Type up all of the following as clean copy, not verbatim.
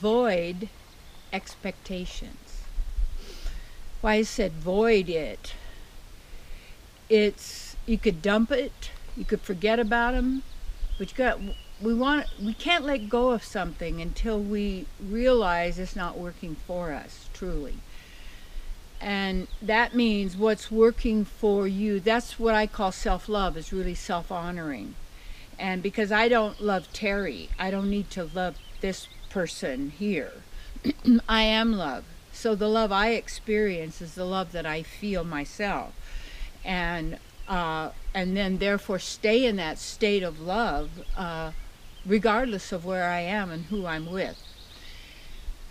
void expectations. Why I said void it, it's, you could dump it, you could forget about them, but we can't let go of something until we realize it's not working for us, truly. And that means what's working for you, that's what I call self-love, is really self-honoring. And because I don't love Terry, I don't need to love this person here. I am love. So the love I experience is the love that I feel myself. And then therefore stay in that state of love, regardless of where I am and who I'm with.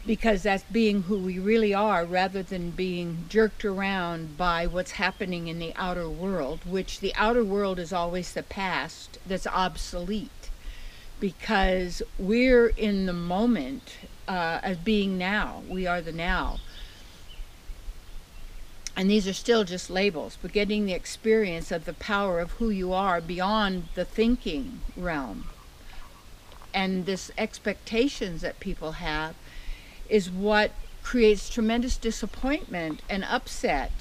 Because that's being who we really are, rather than being jerked around by what's happening in the outer world, which the outer world is always the past that's obsolete. Because we're in the moment as being now. We are the now. And these are still just labels, but getting the experience of the power of who you are beyond the thinking realm. And this expectations that people have is what creates tremendous disappointment and upset,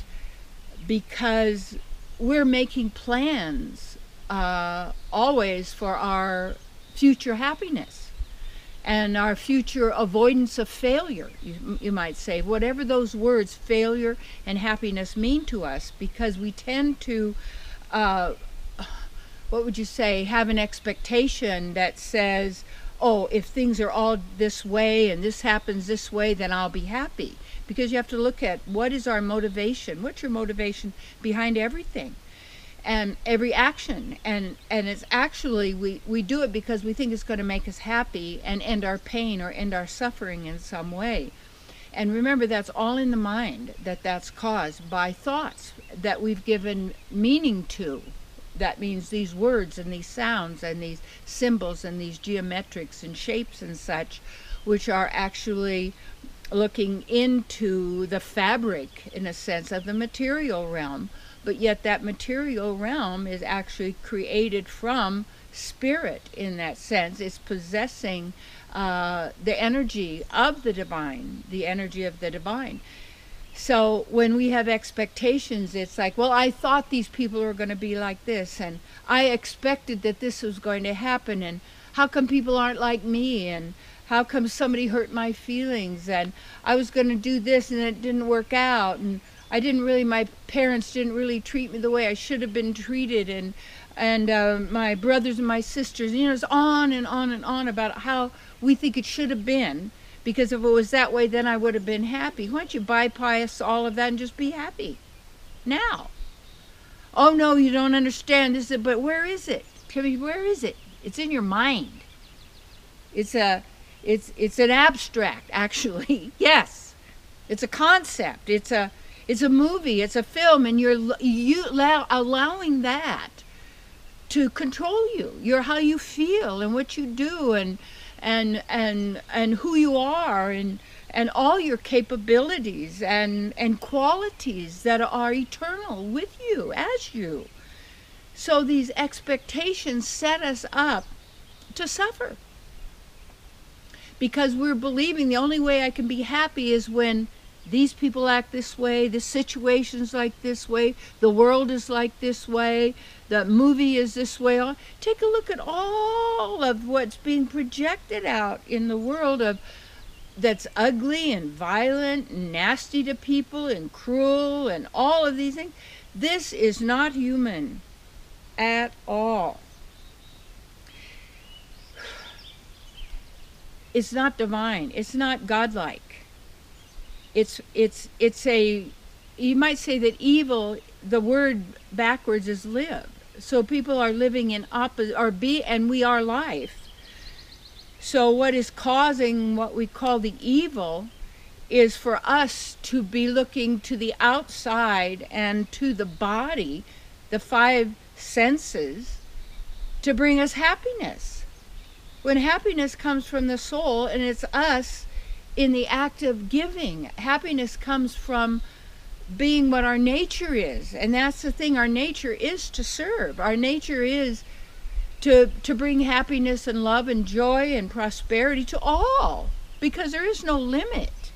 because we're making plans always for our future happiness and our future avoidance of failure, you might say, whatever those words failure and happiness mean to us, because we tend to what would you say, have an expectation that says, oh, if things are all this way and this happens this way, then I'll be happy. Because you have to look at what is our motivation. What's your motivation behind everything and every action? And it's actually, we do it because we think it's going to make us happy and end our pain or end our suffering in some way. And remember, that's all in the mind, that's caused by thoughts that we've given meaning to. That means these words and these sounds and these symbols and these geometrics and shapes and such, which are actually looking into the fabric, in a sense, of the material realm. But yet that material realm is actually created from spirit in that sense. It's possessing the energy of the divine, the energy of the divine. So when we have expectations, it's like, well, I thought these people were going to be like this, and I expected that this was going to happen, and how come people aren't like me, and how come somebody hurt my feelings, and I was going to do this and it didn't work out, and my parents didn't really treat me the way I should have been treated, and my brothers and my sisters, it's on and on and on about how we think it should have been. Because if it was that way, then I would have been happy. Why don't you bypass all of that and just be happy now? Oh, no, you don't understand this, but where is it? Tell me, where is it? It's in your mind. It's an abstract, actually. Yes, it's a concept. It's a movie. It's a film, and you're allowing that to control you. You're how you feel and what you do, and who you are, and all your capabilities and qualities that are eternal with you, as you. So these expectations set us up to suffer, because we're believing the only way I can be happy is when these people act this way, the situation's like this way, the world is like this way, the movie is this way. Take a look at all of what's being projected out in the world that's ugly and violent and nasty to people and cruel and all of these things. This is not human at all. It's not divine. It's not godlike. It's you might say that evil, the word backwards is live. So people are living in and we are life. So what is causing what we call the evil is for us to be looking to the outside and to the body, the five senses, to bring us happiness. When happiness comes from the soul, and it's us in the act of giving. Happiness comes from being what our nature is. And that's the thing, our nature is to serve. Our nature is to bring happiness and love and joy and prosperity to all. because there is no limit.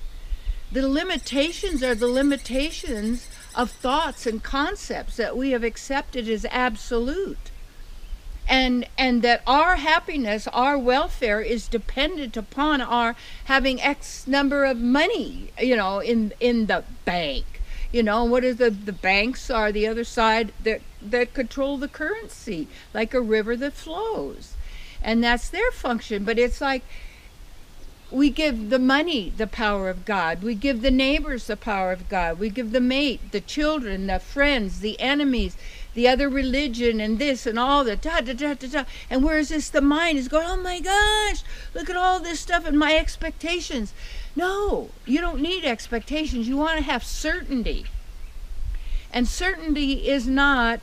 The limitations are the limitations of thoughts and concepts that we have accepted as absolute. And that our happiness, our welfare is dependent upon our having X number of money, in the bank. What is the banks are the other side that control the currency, like a river that flows. And that's their function. But it's like we give the money the power of God. We give the neighbors the power of God. We give the mate, the children, the friends, the enemies, the other religion, and this and all that. And whereas the mind is going, oh my gosh, look at all this stuff and my expectations. No, you don't need expectations. You want to have certainty. And certainty is not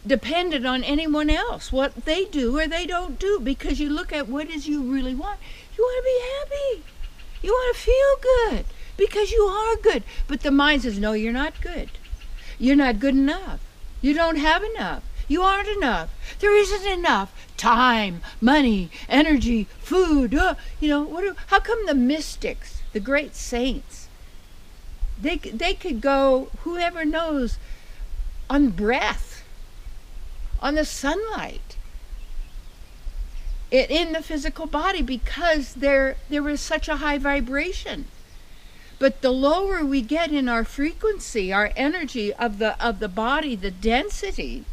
dependent on anyone else, what they do or they don't do, because you look at what is you really want. You want to be happy. You want to feel good because you are good. But the mind says, no, you're not good. You're not good enough. You don't have enough. You aren't enough. There isn't enough time, money, energy, food. How come the mystics, the great saints, they could go, whoever knows, on breath, on the sunlight, in the physical body, because there was such a high vibration. But the lower we get in our frequency, our energy of the body, the density,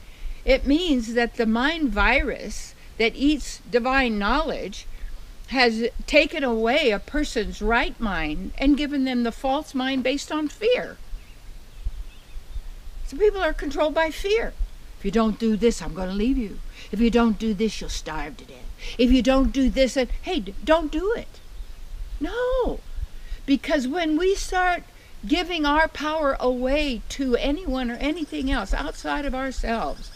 it means that the mind virus that eats divine knowledge has taken away a person's right mind and given them the false mind based on fear. So people are controlled by fear. If you don't do this, I'm going to leave you. If you don't do this, you'll starve to death. If you don't do this, hey, don't do it. No. Because when we start giving our power away to anyone or anything else outside of ourselves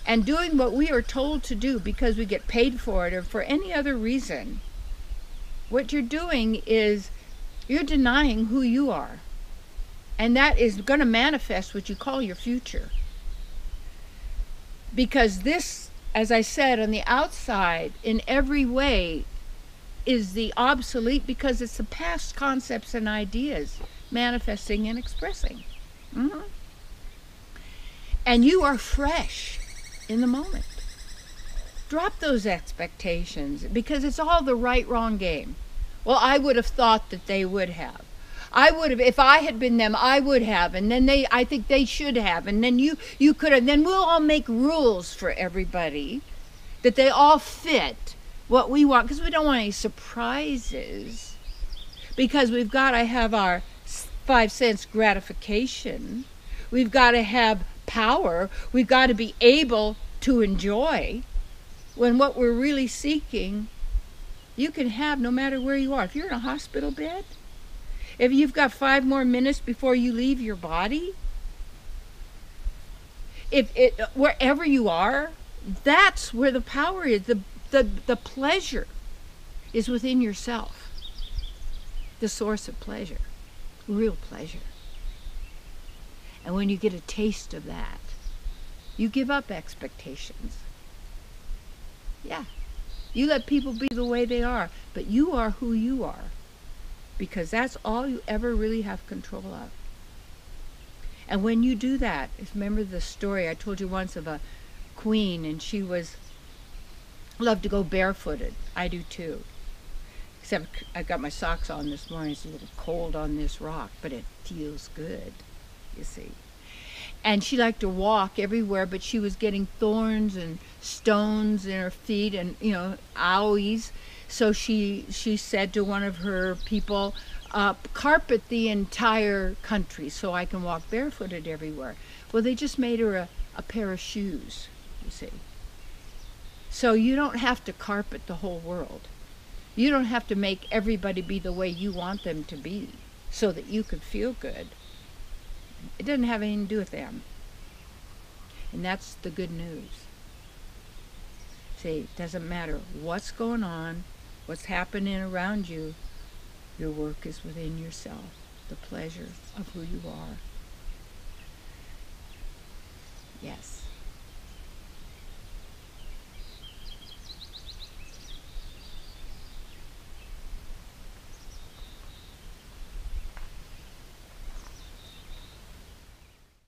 and doing what we are told to do because we get paid for it or for any other reason, what you're doing is you're denying who you are. And that is going to manifest what you call your future. Because this, as I said, on the outside, in every way, is the obsolete, because it's the past concepts and ideas manifesting and expressing. Mm-hmm. And you are fresh in the moment. Drop those expectations, because it's all the right, wrong game. Well, I would have thought that they would have. I would have, if I had been them, I would have, and then I think they should have, and then you could have, then we'll all make rules for everybody that they all fit what we want, because we don't want any surprises, because we've got to have our 5 cents gratification, we've got to have power, we've got to be able to enjoy, when what we're really seeking you can have no matter where you are. If you're in a hospital bed, if you've got 5 more minutes before you leave your body, wherever you are, that's where the power is. The pleasure is within yourself. The source of pleasure, real pleasure. And when you get a taste of that, you give up expectations. Yeah, you let people be the way they are, but you are who you are, because that's all you ever really have control of. And when you do that, remember the story I told you once of a queen, and she loved to go barefooted. I do too. Except I got my socks on this morning. It's a little cold on this rock, but it feels good, you see. And she liked to walk everywhere, but she was getting thorns and stones in her feet and, owies. So she said to one of her people, carpet the entire country so I can walk barefooted everywhere. Well, they just made her a pair of shoes, you see. So you don't have to carpet the whole world. You don't have to make everybody be the way you want them to be so that you could feel good. It doesn't have anything to do with them. And that's the good news. See, it doesn't matter what's going on, what's happening around you. Your work is within yourself, the pleasure of who you are. Yes.